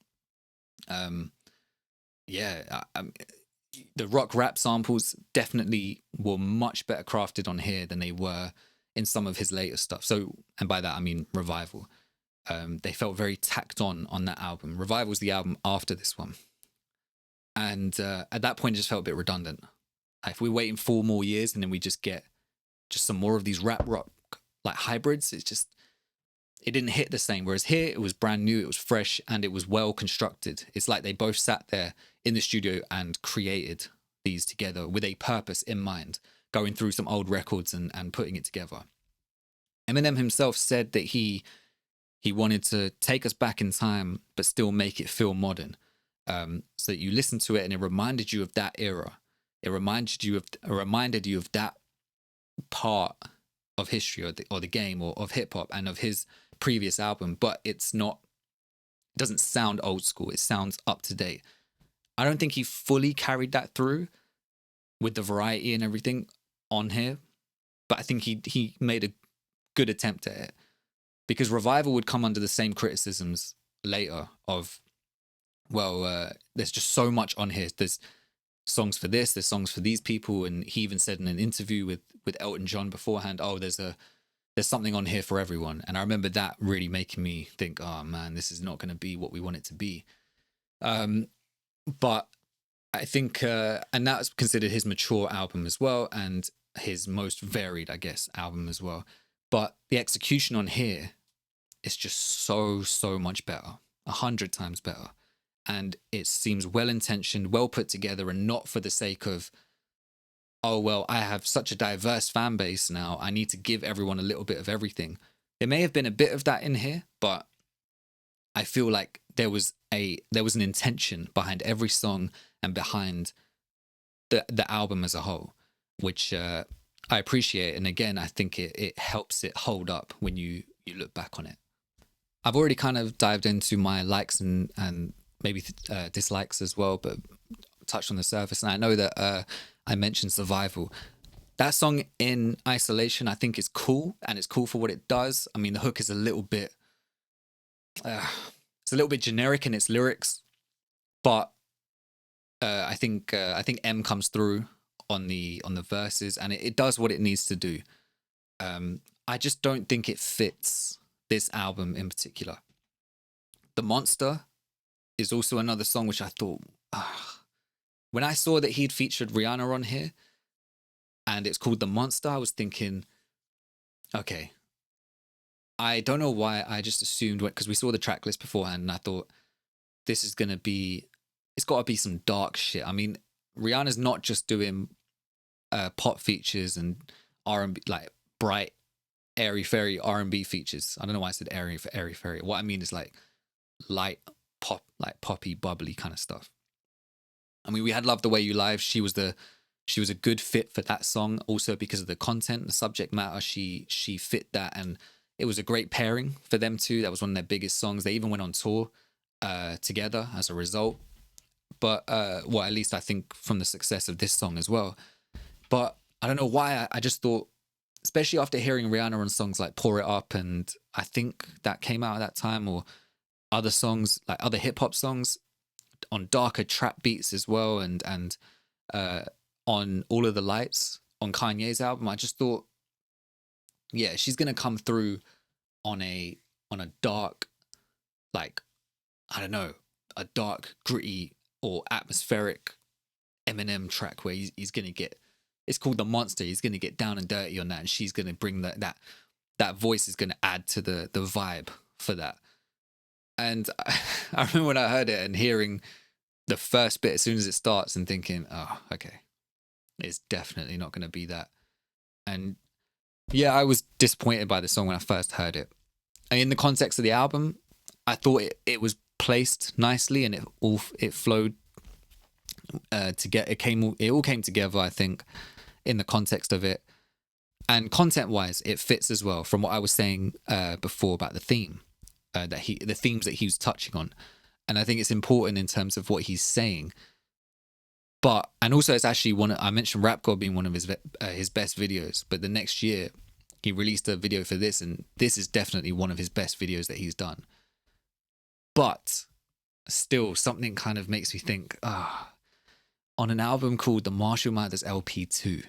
The rock rap samples definitely were much better crafted on here than they were in some of his later stuff. So, and by that I mean Revival. They felt very tacked on that album. Revival was the album after this one, and at that point it just felt a bit redundant. If we're waiting 4 more years and then we just get some more of these rap rock like hybrids, it didn't hit the same. Whereas here it was brand new, it was fresh, and it was well constructed. It's like they both sat there in the studio and created these together with a purpose in mind, going through some old records and putting it together. Eminem himself said that he wanted to take us back in time, but still make it feel modern, so that you listen to it and it reminded you of that era. It reminded you of that part of history or the game or of hip hop and of his previous album, but it doesn't sound old school. It sounds up to date. I don't think he fully carried that through with the variety and everything on here, but I think he made a good attempt at it, because Revival would come under the same criticisms later of, there's just so much on here. There's songs for this, there's songs for these people, and he even said in an interview with Elton John beforehand, there's something on here for everyone. And I remember that really making me think, oh man, this is not going to be what we want it to be. But I think, and that's considered his mature album as well, and his most varied, I guess, album as well. But the execution on here is just so much better, 100 times better, and it seems well intentioned, well put together, and not for the sake of, oh well, I have such a diverse fan base now, I need to give everyone a little bit of everything. There may have been a bit of that in here, but I feel like there was an intention behind every song and behind the album as a whole, which I appreciate. And again, I think it helps it hold up when you look back on it. I've already kind of dived into my likes and maybe dislikes as well, but touched on the surface. And I know that I mentioned Survival. That song in isolation, I think is cool, and it's cool for what it does. I mean, the hook is a little bit, it's a little bit generic in its lyrics, but I think M comes through on the verses, and it does what it needs to do. I just don't think it fits this album in particular. The Monster is also another song which I thought, when I saw that he'd featured Rihanna on here, and it's called The Monster, I was thinking, okay, I don't know why I just assumed, because we saw the track list beforehand, and I thought this is gonna be, it's got to be some dark shit. I mean, Rihanna's not just doing pop features and R&B, like bright, airy fairy R&B features. I don't know why I said airy fairy. What I mean is like light pop, like poppy, bubbly kind of stuff. I mean, we had Love the Way You Live. She was a good fit for that song, also because of the content, the subject matter. She fit that, and it was a great pairing for them two. That was one of their biggest songs. They even went on tour together as a result. But well, at least I think from the success of this song as well. But I don't know why I just thought, especially after hearing Rihanna on songs like Pour It Up, and I think that came out at that time, or other songs, like other hip hop songs on darker trap beats as well, and on All of the Lights on Kanye's album, I just thought, yeah, she's gonna come through on a dark, like, I don't know, a dark, gritty or atmospheric Eminem track where he's gonna get, it's called The Monster, he's gonna get down and dirty on that, and she's gonna bring that voice is gonna add to the vibe for that. And I remember when I heard it and hearing the first bit as soon as it starts and thinking, oh, okay, it's definitely not gonna be that. And yeah, I was disappointed by the song when I first heard it. And in the context of the album, I thought it was placed nicely, and it flowed together. It all came together, I think, in the context of it, and content wise, it fits as well. From what I was saying before about the theme, the themes that he was touching on, and I think it's important in terms of what he's saying. But and also, it's actually I mentioned Rap God being one of his best videos, but the next year he released a video for this, and this is definitely one of his best videos that he's done. But still, something kind of makes me think, on an album called The Marshall Mathers LP2,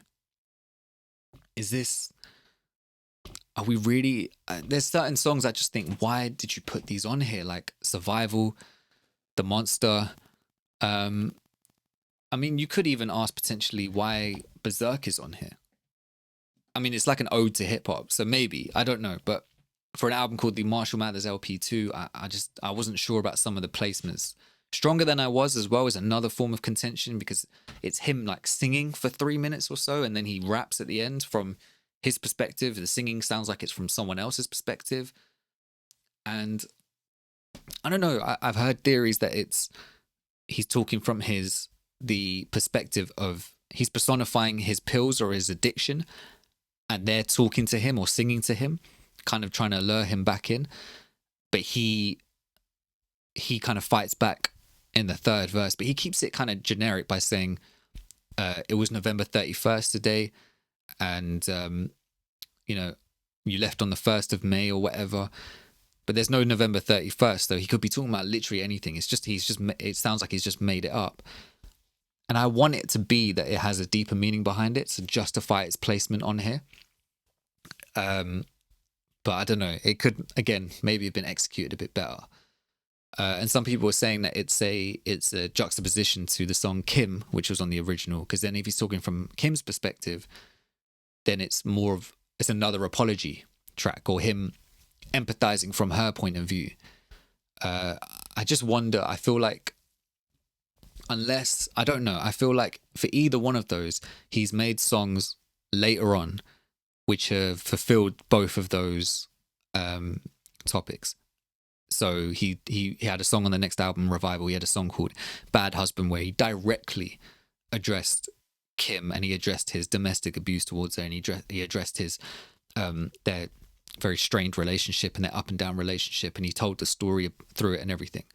are we really, there's certain songs I just think, why did you put these on here? Like Survival, The Monster. I mean, you could even ask potentially why Berserk is on here. I mean, it's like an ode to hip hop, so maybe, I don't know, but for an album called The Marshall Mathers LP2, I wasn't sure about some of the placements. Stronger Than I Was as well is another form of contention, because it's him like singing for 3 minutes or so, and then he raps at the end from his perspective. The singing sounds like it's from someone else's perspective. And I don't know, I've heard theories that he's talking from the perspective of, he's personifying his pills or his addiction, and they're talking to him or singing to him, kind of trying to lure him back in. But he kind of fights back in the third verse, but he keeps it kind of generic by saying, it was November 31st today, and you left on the 1st of May or whatever. But there's no November 31st, so he could be talking about literally anything. It sounds like he's just made it up. And I want it to be that it has a deeper meaning behind it to justify its placement on here. But I don't know. It could, again, maybe have been executed a bit better. And some people were saying that it's a juxtaposition to the song Kim, which was on the original. Because then if he's talking from Kim's perspective, then it's another apology track, or him empathizing from her point of view. I just wonder. I feel like, I don't know. I feel like for either one of those, he's made songs later on which have fulfilled both of those topics. So he had a song on the next album, Revival. He had a song called Bad Husband, where he directly addressed Kim, and he addressed his domestic abuse towards her, and he addressed his their very strained relationship and their up and down relationship, and he told the story through it and everything.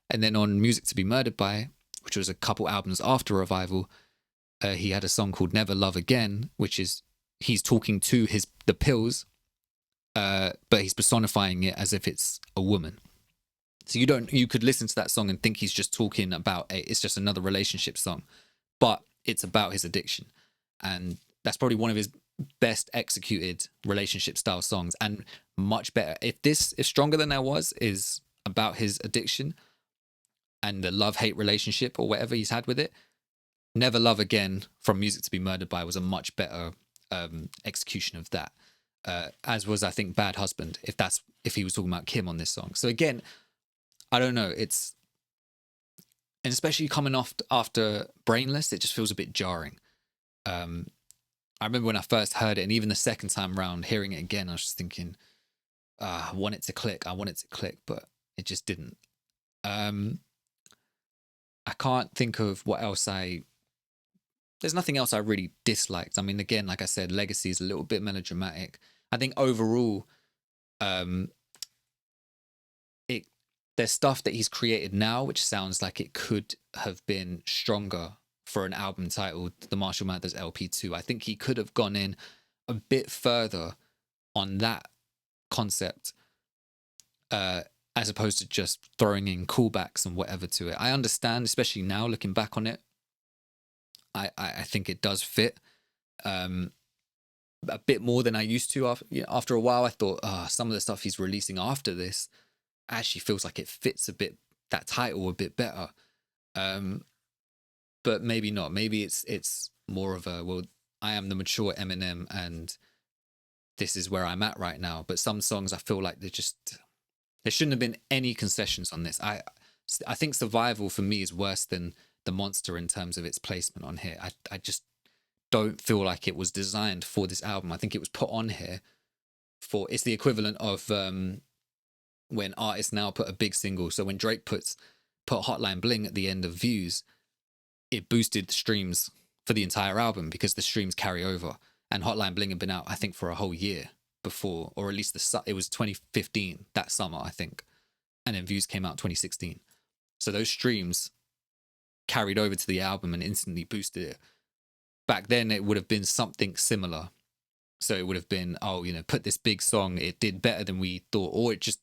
And then on Music to Be Murdered By, which was a couple albums after Revival, he had a song called Never Love Again, which is he's talking to the pills, but he's personifying it as if it's a woman. So you could listen to that song and think he's just talking about it's just another relationship song, but it's about his addiction. And that's probably one of his best executed relationship style songs, and much better. If Stronger Than I Was is about his addiction and the love-hate relationship or whatever he's had with it, Never Love Again from Music to Be Murdered By was a much better execution of that. As was, I think, Bad Husband, if he was talking about Kim on this song. So again, I don't know. And especially coming off after Brainless, it just feels a bit jarring. I remember when I first heard it, and even the second time round, hearing it again, I was just thinking, I want it to click, but it just didn't. I can't think of what else there's nothing else I really disliked. I mean, again, like I said, Legacy is a little bit melodramatic. I think overall, there's stuff that he's created now which sounds like it could have been stronger for an album titled The Marshall Mathers LP2. I think he could have gone in a bit further on that concept, as opposed to just throwing in callbacks and whatever to it. I understand, especially now looking back on it, I think it does fit a bit more than I used to. After a while, I thought, some of the stuff he's releasing after this actually feels like it fits that title a bit better. But maybe not. Maybe it's more of I am the mature Eminem, and this is where I'm at right now. But some songs I feel like there shouldn't have been any concessions on this. I think Survival for me is worse than The Monster in terms of its placement on here. I just don't feel like it was designed for this album. I think it was put on here it's the equivalent of when artists now put a big single. So when Drake put Hotline Bling at the end of Views, it boosted the streams for the entire album because the streams carry over. And Hotline Bling had been out, I think, for a whole year before, or at least it was 2015, that summer, I think. And then Views came out 2016. So those streams carried over to the album and instantly boosted it. Back then, it would have been something similar. So it would have been, put this big song, it did better than we thought, or it just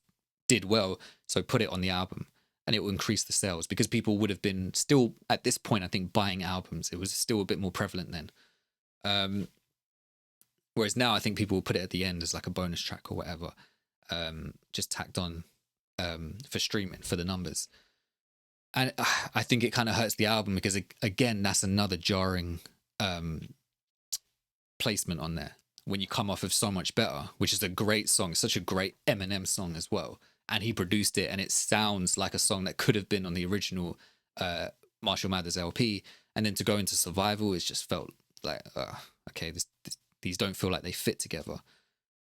did well, so put it on the album. And it will increase the sales because people would have been still, at this point, I think, buying albums. It was still a bit more prevalent then. Whereas now, I think people will put it at the end as like a bonus track or whatever, just tacked on for streaming, for the numbers. And I think it kind of hurts the album because, again, that's another jarring placement on there. When you come off of So Much Better, which is a great song, it's such a great Eminem song as well. And he produced it, and it sounds like a song that could have been on the original Marshall Mathers LP. And then to go into Survival, it just felt like, okay, these don't feel like they fit together.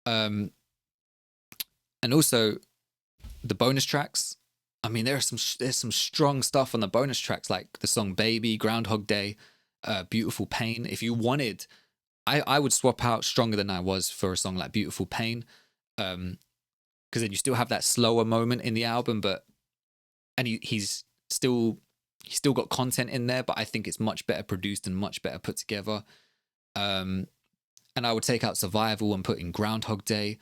And also, the bonus tracks. I mean, there's some strong stuff on the bonus tracks, like the song Baby, Groundhog Day, Beautiful Pain. If you wanted, I would swap out Stronger Than I Was for a song like Beautiful Pain. Because then you still have that slower moment in the album, and he's still got content in there, but I think it's much better produced and much better put together. And I would take out Survival and put in Groundhog Day,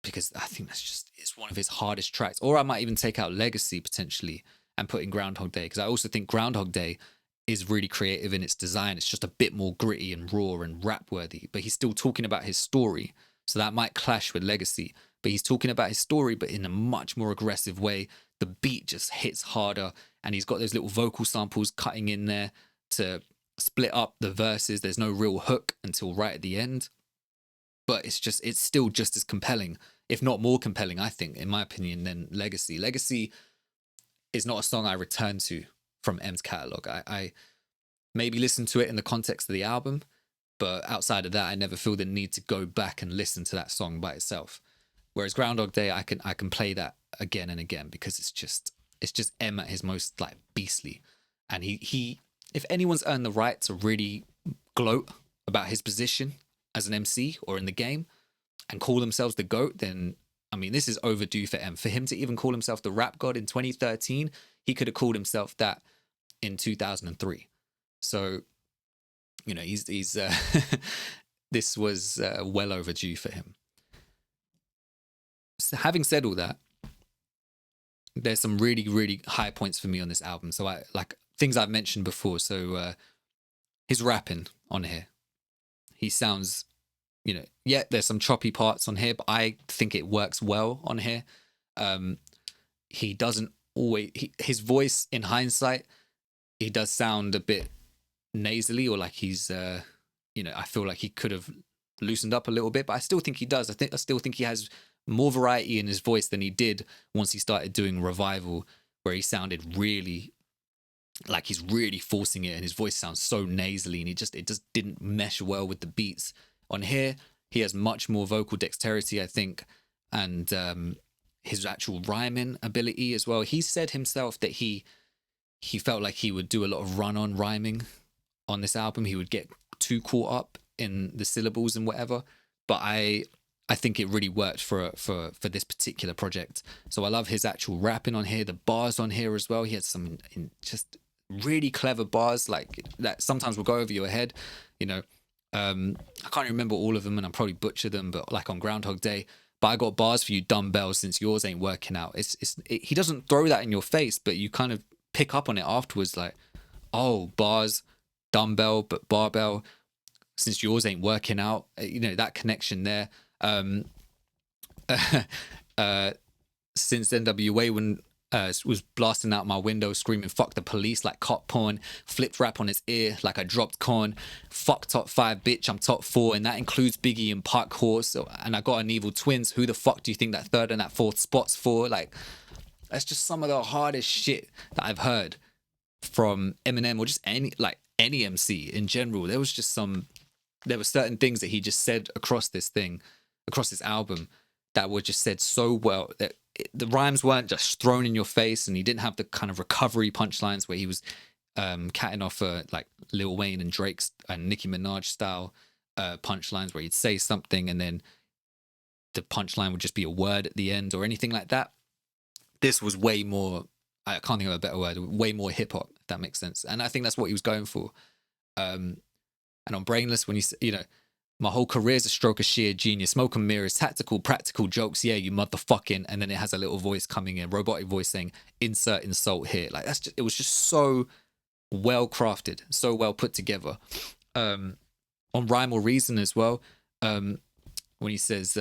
because I think it's one of his hardest tracks. Or I might even take out Legacy potentially and put in Groundhog Day, because I also think Groundhog Day is really creative in its design. It's just a bit more gritty and raw and rap worthy, but he's still talking about his story. So that might clash with Legacy, but he's talking about his story, but in a much more aggressive way the beat just hits harder, and he's got those little vocal samples cutting in there to split up the verses. There's no real hook until right at the end, but it's still just as compelling, if not more compelling, I think, in my opinion, than Legacy. Legacy is not a song I return to from M's catalog. I maybe listen to it in the context of the album, but outside of that, I never feel the need to go back and listen to that song by itself. Whereas Groundhog Day, I can play that again and again, because it's just M at his most like beastly. And he if anyone's earned the right to really gloat about his position as an MC or in the game and call themselves the GOAT, then I mean, this is overdue for M. For him to even call himself the rap god in 2013, he could have called himself that in 2003. So, you know, he's this was well overdue for him. So having said all that, there's some really, really high points for me on this album. So I like things I've mentioned before. So his rapping on here, he sounds, you know, yeah, there's some choppy parts on here, but I think it works well on here. He doesn't always, his voice in hindsight, he does sound a bit nasally, or like he's, you know, I feel like he could have loosened up a little bit, but I still think he does. I still think he has more variety in his voice than he did once he started doing Revival, where he sounded really like he's really forcing it, and his voice sounds so nasally, and it just didn't mesh well with the beats. On here, he has much more vocal dexterity, I think, and his actual rhyming ability as well. He said himself that he felt like he would do a lot of run-on rhyming on this album. He would get too caught up in the syllables and whatever, but I think it really worked for this particular project. So I love his actual rapping on here, the bars on here as well. He had some just really clever bars like that sometimes will go over your head, you know. I can't remember all of them, and I'll probably butcher them, but like on Groundhog Day, but I got bars for you, dumbbells, since yours ain't working out. He doesn't throw that in your face, but you kind of pick up on it afterwards, like, oh, bars, dumbbell, but barbell, since yours ain't working out. You know, that connection there. Since NWA when was blasting out my window screaming fuck the police like cop porn, flipped rap on his ear like I dropped corn, fuck top 5 bitch, I'm top 4, and that includes Biggie and Park Horse, and I got an evil twins, who the fuck do you think that 3rd and that 4th spot's for? Like, that's just some of the hardest shit that I've heard from Eminem, or just any MC in general. There were certain things that he just said across this album that were just said so well that the rhymes weren't just thrown in your face, and he didn't have the kind of recovery punchlines where he was catting off like Lil Wayne and Drake's and Nicki Minaj style punchlines where he'd say something and then the punchline would just be a word at the end or anything like that. This was way more, I can't think of a better word, way more hip hop, if that makes sense. And I think that's what he was going for. And on Brainless, when you know, my whole career's a stroke of sheer genius, smoke and mirrors, tactical, practical jokes, yeah, you motherfucking, and then it has a little voice coming in, robotic voice saying, insert insult here. Like, it was just so well crafted, so well put together. On Rhyme or Reason as well, when he says,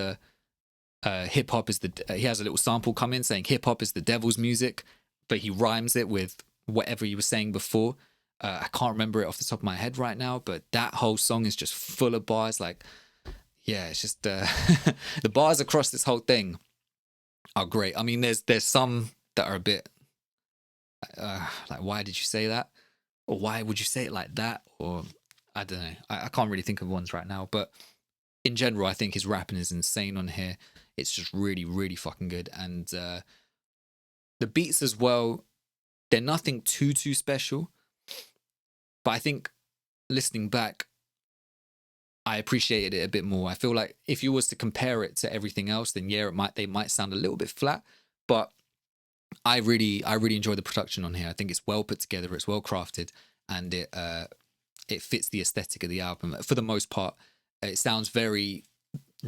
hip hop is he has a little sample come in saying hip hop is the devil's music, but he rhymes it with whatever he was saying before. I can't remember it off the top of my head right now, but that whole song is just full of bars. Like, yeah, it's just the bars across this whole thing are great. I mean, there's some that are a bit like, why did you say that? Or why would you say it like that? Or I don't know. I can't really think of ones right now, but in general, I think his rapping is insane on here. It's just really, really fucking good. And the beats as well, they're nothing too special. But I think listening back, I appreciated it a bit more. I feel like if you was to compare it to everything else, then yeah, they might sound a little bit flat. But I really enjoy the production on here. I think it's well put together, it's well crafted, and it fits the aesthetic of the album. For the most part, it sounds very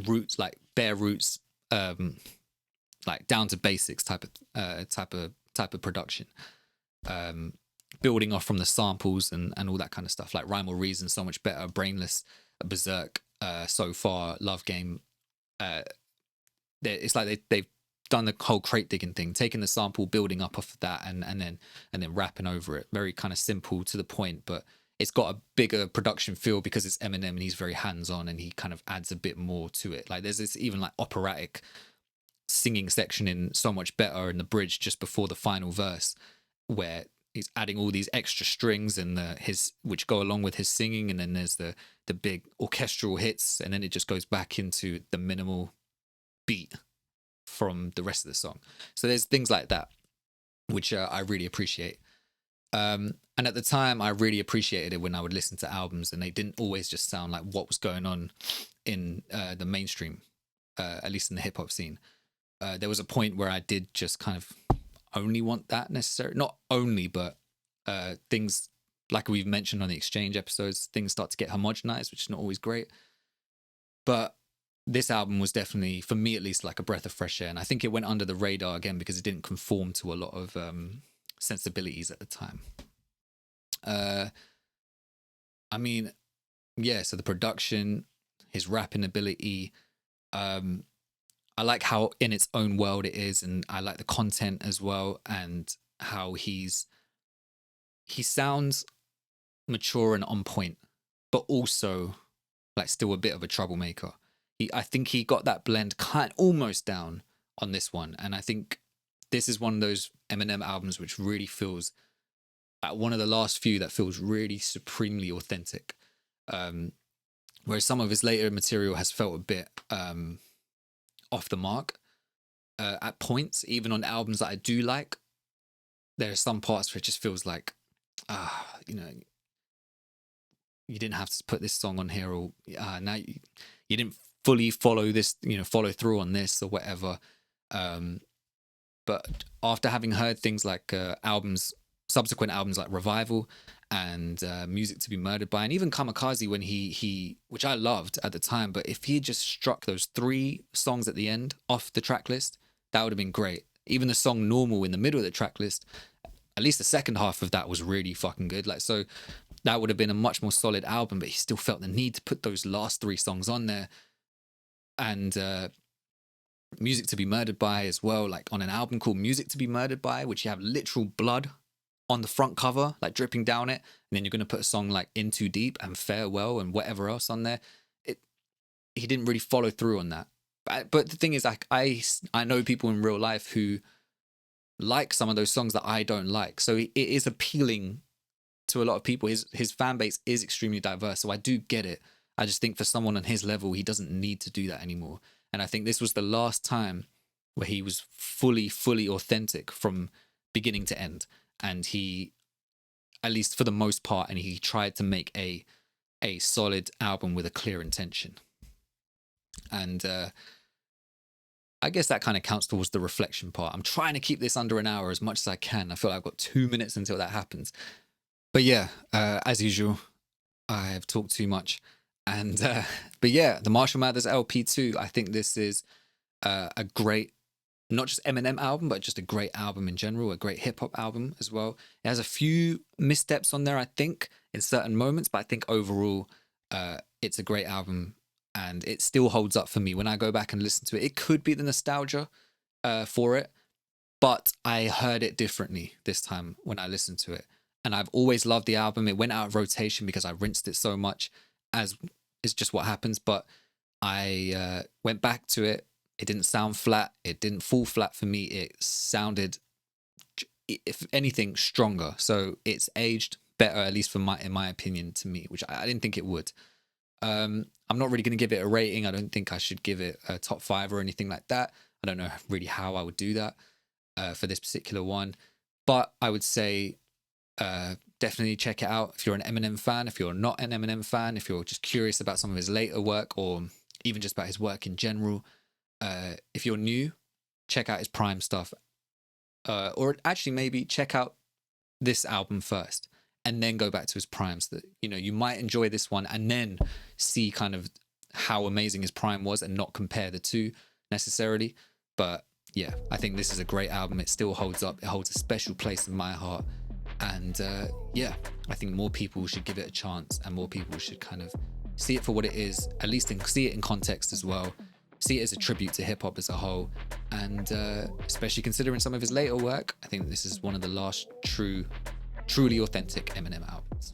roots, like bare roots, like down to basics type of production. Building off from the samples and all that kind of stuff, like Rhyme or Reason, so much better. Brainless, Berserk, So Far, Love Game. It's like they've done the whole crate digging thing, taking the sample, building up off of that, and then rapping over it. Very kind of simple to the point, but it's got a bigger production feel because it's Eminem and he's very hands-on, and he kind of adds a bit more to it. Like there's this even like operatic singing section in So Much Better in the bridge just before the final verse, where he's adding all these extra strings and his which go along with his singing, and then there's the big orchestral hits, and then it just goes back into the minimal beat from the rest of the song. So there's things like that which I really appreciate. And at the time, I really appreciated it when I would listen to albums and they didn't always just sound like what was going on in the mainstream, at least in the hip hop scene. There was a point where I did just kind of only want that necessarily. Not only, but things like we've mentioned on the Exchange episodes, things start to get homogenized, which is not always great. But this album was definitely, for me at least, like a breath of fresh air. And I think it went under the radar again because it didn't conform to a lot of sensibilities at the time. I mean, yeah, so the production, his rapping ability, I like how in its own world it is, and I like the content as well, and how he sounds mature and on point, but also like still a bit of a troublemaker. I think he got that blend kind almost down on this one, and I think this is one of those Eminem albums which really feels one of the last few that feels really supremely authentic. Whereas some of his later material has felt a bit off the mark at points, even on albums that I do like. There are some parts where it just feels like, you know, you didn't have to put this song on here, or now you didn't fully follow this, follow through on this or whatever. But after having heard things like subsequent albums like Revival and Music to Be Murdered By, and even Kamikaze when he which I loved at the time, but if he had just struck those 3 songs at the end off the track list, that would have been great. Even the song Normal in the middle of the track list, at least the second half of that was really fucking good. Like, so that would have been a much more solid album, but he still felt the need to put those last 3 songs on there. And Music to Be Murdered By as well, like on an album called Music to Be Murdered By, which you have literal blood on the front cover, like dripping down it, and then you're going to put a song like In Too Deep and Farewell and whatever else on there. He didn't really follow through on that. But the thing is, like, I know people in real life who like some of those songs that I don't like, so it is appealing to a lot of people. His fan base is extremely diverse, so I do get it. I just think for someone on his level, he doesn't need to do that anymore. And I think this was the last time where he was fully authentic from beginning to end. And he, at least for the most part, and he tried to make a solid album with a clear intention. And I guess that kind of counts towards the reflection part. I'm trying to keep this under an hour as much as I can. I feel like I've got 2 minutes until that happens. But yeah, as usual, I've talked too much. And but yeah, the Marshall Mathers LP2, I think this is a great, not just Eminem album, but just a great album in general, a great hip hop album as well. It has a few missteps on there, I think, in certain moments, but I think overall it's a great album and it still holds up for me when I go back and listen to it. It could be the nostalgia for it, but I heard it differently this time when I listened to it. And I've always loved the album. It went out of rotation because I rinsed it so much, as is just what happens. But I went back to it. It didn't sound flat. It didn't fall flat for me. It sounded, if anything, stronger. So it's aged better, at least in my opinion, to me, which I didn't think it would. I'm not really going to give it a rating. I don't think I should give it a top 5 or anything like that. I don't know really how I would do that for this particular one. But I would say definitely check it out if you're an Eminem fan. If you're not an Eminem fan, if you're just curious about some of his later work or even just about his work in general. If you're new, check out his prime stuff. Or actually maybe check out this album first and then go back to his primes. That, you might enjoy this one and then see kind of how amazing his prime was and not compare the two necessarily. But yeah, I think this is a great album. It still holds up. It holds a special place in my heart. And yeah, I think more people should give it a chance and more people should kind of see it for what it is, at least see it in context as well. see it as a tribute to hip hop as a whole, and especially considering some of his later work, I think this is one of the last truly authentic Eminem albums.